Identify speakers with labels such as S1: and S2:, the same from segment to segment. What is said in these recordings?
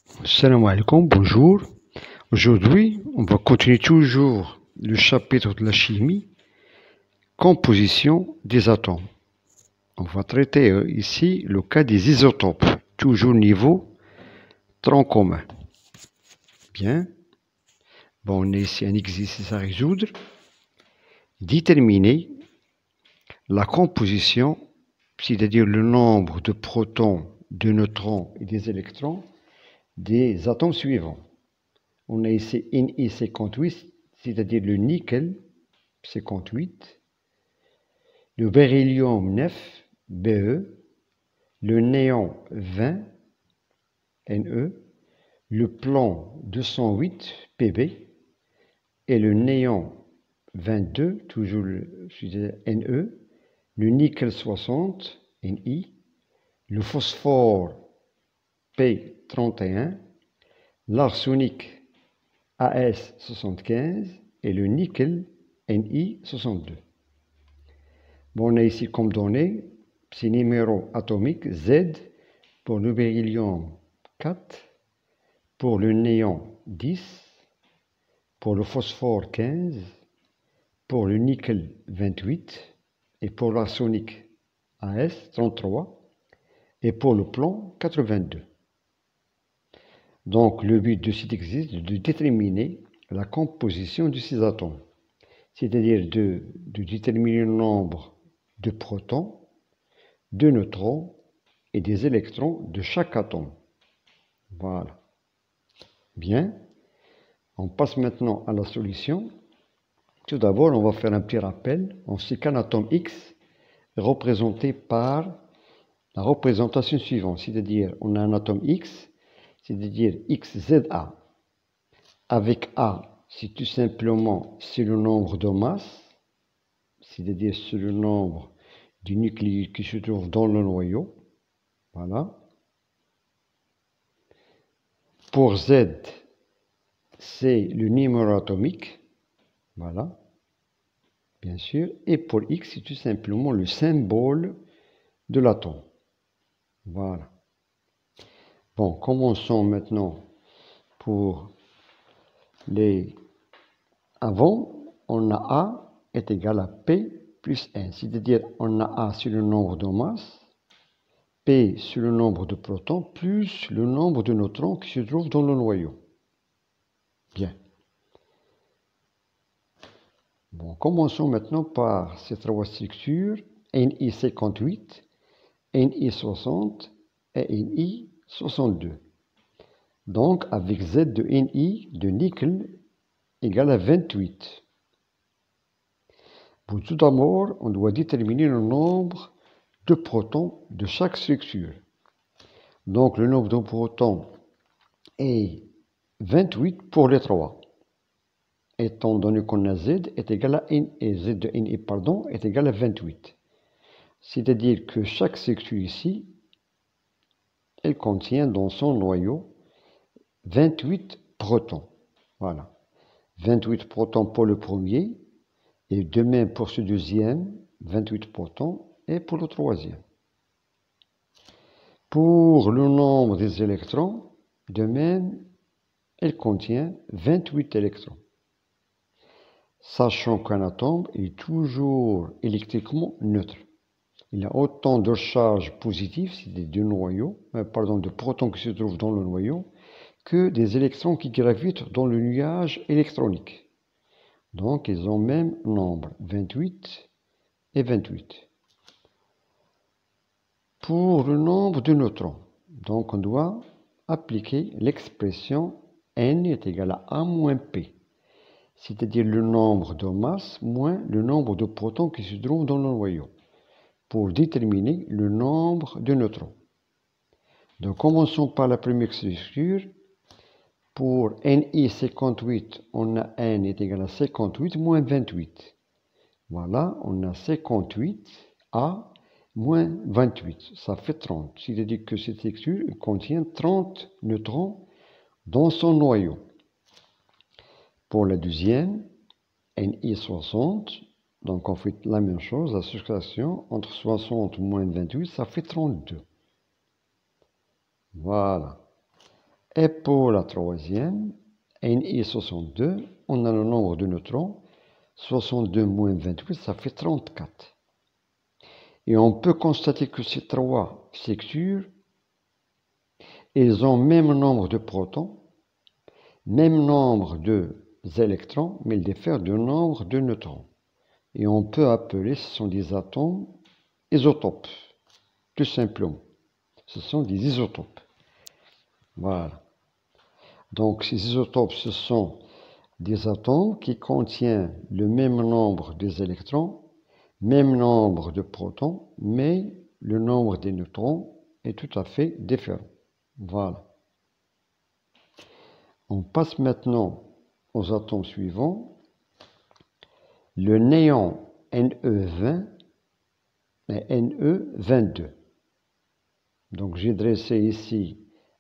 S1: Salam alaikum, bonjour. Aujourd'hui, on va continuer toujours le chapitre de la chimie, composition des atomes. On va traiter ici le cas des isotopes, toujours niveau tronc commun. Bien. Bon, on a ici un exercice à résoudre. Déterminer la composition, c'est-à-dire le nombre de protons, de neutrons et des électrons des atomes suivants. On a ici Ni58, c'est-à-dire le nickel, 58, le beryllium 9, Be, le néon 20, Ne, le plomb 208, Pb, et le néon 22, toujours Ne, le nickel 60, Ni, le phosphore P31, l'arsenic As75 et le nickel Ni62. Bon, on a ici comme données ces numéros atomiques Z pour le beryllium 4, pour le néon 10, pour le phosphore 15, pour le nickel 28 et pour l'arsenic As 33 et pour le plomb 82. Donc le but de cet exercice est de déterminer la composition de ces atomes, c'est-à-dire de déterminer le nombre de protons, de neutrons et des électrons de chaque atome. Voilà. Bien. On passe maintenant à la solution. Tout d'abord, on va faire un petit rappel. On sait qu'un atome X est représenté par la représentation suivante, c'est-à-dire on a un atome X, c'est-à-dire XZA. Avec A, c'est tout simplement le nombre de masses, c'est-à-dire c'est le nombre du nucléide qui se trouve dans le noyau. Voilà. Pour Z, c'est le numéro atomique. Voilà. Bien sûr. Et pour X, c'est tout simplement le symbole de l'atome. Voilà. Bon, commençons maintenant pour les... Avant, on a A est égal à P plus 1. C'est-à-dire, on a A sur le nombre de masses, P sur le nombre de protons, plus le nombre de neutrons qui se trouvent dans le noyau. Bien. Bon, commençons maintenant par ces trois structures, Ni58, Ni60 et Ni62. Donc, avec Z de Ni de nickel égale à 28. Pour tout d'abord, on doit déterminer le nombre de protons de chaque structure. Donc, le nombre de protons est 28 pour les trois. Étant donné qu'on a Z est égal à N, et Z de Ni, pardon, est égal à 28. C'est-à-dire que chaque structure ici, elle contient dans son noyau 28 protons. Voilà. 28 protons pour le premier, et de même pour ce deuxième, 28 protons, et pour le troisième. Pour le nombre des électrons, de même, elle contient 28 électrons. Sachant qu'un atome est toujours électriquement neutre. Il a autant de charges positives, c'est-à-dire de protons qui se trouvent dans le noyau, que des électrons qui gravitent dans le nuage électronique. Donc, ils ont même nombre, 28 et 28. Pour le nombre de neutrons, donc on doit appliquer l'expression N est égal à A moins P, c'est-à-dire le nombre de masses moins le nombre de protons qui se trouvent dans le noyau, pour déterminer le nombre de neutrons. Donc commençons par la première structure. Pour Ni58, on a N est égal à 58 moins 28. Voilà, on a 58 A moins 28, ça fait 30. C'est-à-dire que cette structure contient 30 neutrons dans son noyau. Pour la deuxième, Ni60, donc on fait la même chose, la soustraction entre 60 moins 28, ça fait 32. Voilà. Et pour la troisième, Ni62, on a le nombre de neutrons. 62 moins 28, ça fait 34. Et on peut constater que ces trois structures, ils ont même nombre de protons, même nombre d'électrons, mais ils diffèrent du nombre de neutrons. Et on peut appeler, ce sont des atomes isotopes, tout simplement. Ce sont des isotopes. Voilà. Donc ces isotopes, ce sont des atomes qui contiennent le même nombre des électrons, même nombre de protons, mais le nombre des neutrons est tout à fait différent. Voilà. On passe maintenant aux atomes suivants. Le néon Ne20 et Ne22. Donc j'ai dressé ici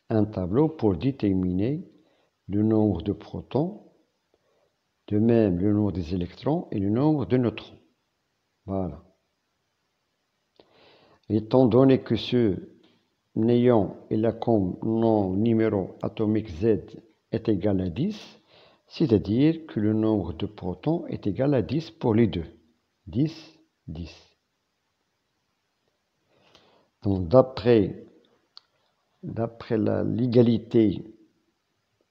S1: un tableau pour déterminer le nombre de protons, de même le nombre des électrons et le nombre de neutrons. Voilà. Étant donné que ce néon il a comme numéro atomique Z est égal à 10, c'est-à-dire que le nombre de protons est égal à 10 pour les deux. 10, 10. Donc d'après l'égalité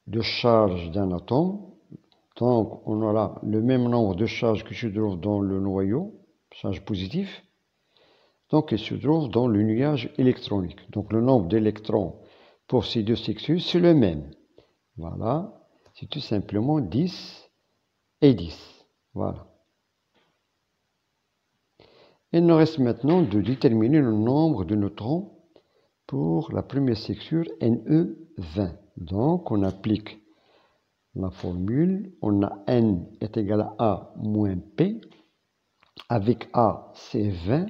S1: de charge d'un atome, donc on aura le même nombre de charges qui se trouvent dans le noyau, charge positive, donc il se trouve dans le nuage électronique. Donc le nombre d'électrons pour ces deux structures, c'est le même. Voilà, c'est tout simplement 10 et 10. Voilà. Il nous reste maintenant de déterminer le nombre de neutrons pour la première structure Ne20. Donc on applique la formule, on a N est égal à A moins P, avec A c'est 20,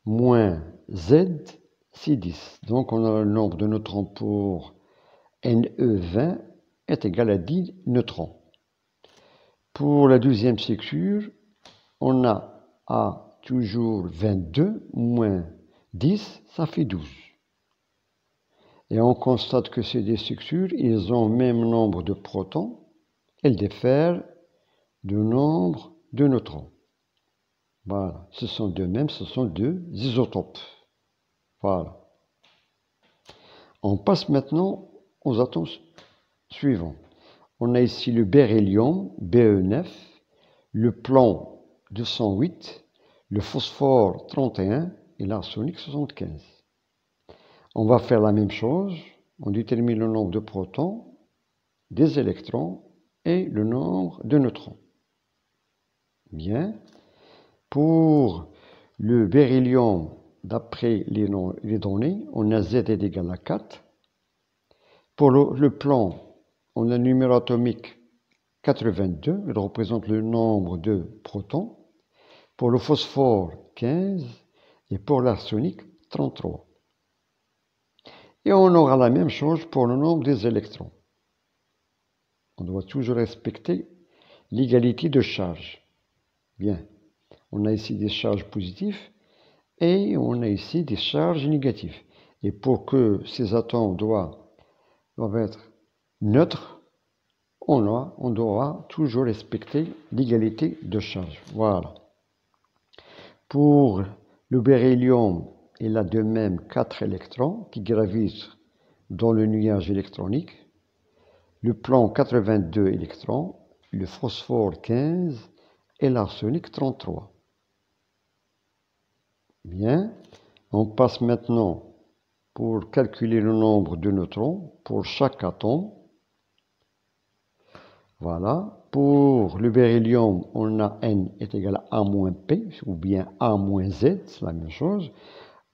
S1: moins Z c'est 10. Donc on a le nombre de neutrons pour Ne20 est égal à 10 neutrons. Pour la deuxième structure, on a A toujours 22 moins 10, ça fait 12. Et on constate que ces deux structures, ils ont le même nombre de protons, elles diffèrent du nombre de neutrons. Voilà, ce sont deux-mêmes, ce sont deux isotopes. Voilà. On passe maintenant aux atomes suivants. On a ici le beryllium, Be9, le plomb 208, le phosphore 31 et l'arsenic 75. On va faire la même chose. On détermine le nombre de protons, des électrons et le nombre de neutrons. Bien. Pour le beryllium, d'après les données, on a Z est égal à 4. Pour le plomb, on a le numéro atomique 82, il représente le nombre de protons. Pour le phosphore, 15. Et pour l'arsenic, 33. Et on aura la même chose pour le nombre des électrons. On doit toujours respecter l'égalité de charge. Bien. On a ici des charges positives et on a ici des charges négatives. Et pour que ces atomes doivent être neutres, on doit toujours respecter l'égalité de charge. Voilà. Pour le beryllium, il a de même 4 électrons qui gravitent dans le nuage électronique. Le plomb, 82 électrons, le phosphore, 15 et l'arsenic, 33. Bien, on passe maintenant pour calculer le nombre de neutrons pour chaque atome. Voilà, pour le beryllium, on a N est égal à A moins P, ou bien A moins Z, c'est la même chose.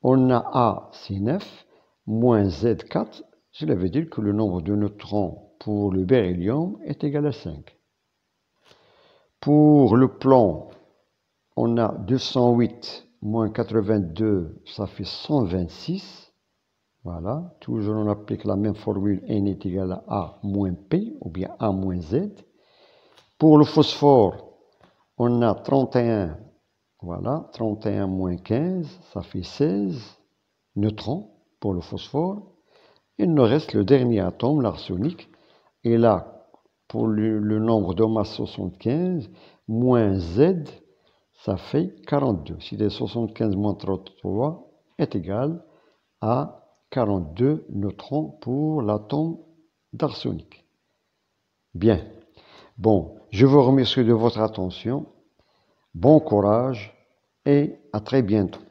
S1: On a A, c'est 9, moins Z, 4, cela veut dire que le nombre de neutrons pour le beryllium est égal à 5. Pour le plomb, on a 208 moins 82, ça fait 126. Voilà, toujours on applique la même formule, N est égal à A moins P, ou bien A moins Z. Pour le phosphore, on a 31, voilà, 31 moins 15, ça fait 16 neutrons pour le phosphore. Il nous reste le dernier atome, l'arsenic. Et là, pour le nombre de masse 75, moins Z, ça fait 42. Si les 75 moins 33 est égal à 42 neutrons pour l'atome d'arsenic. Bien. Bon, je vous remercie de votre attention. Bon courage et à très bientôt.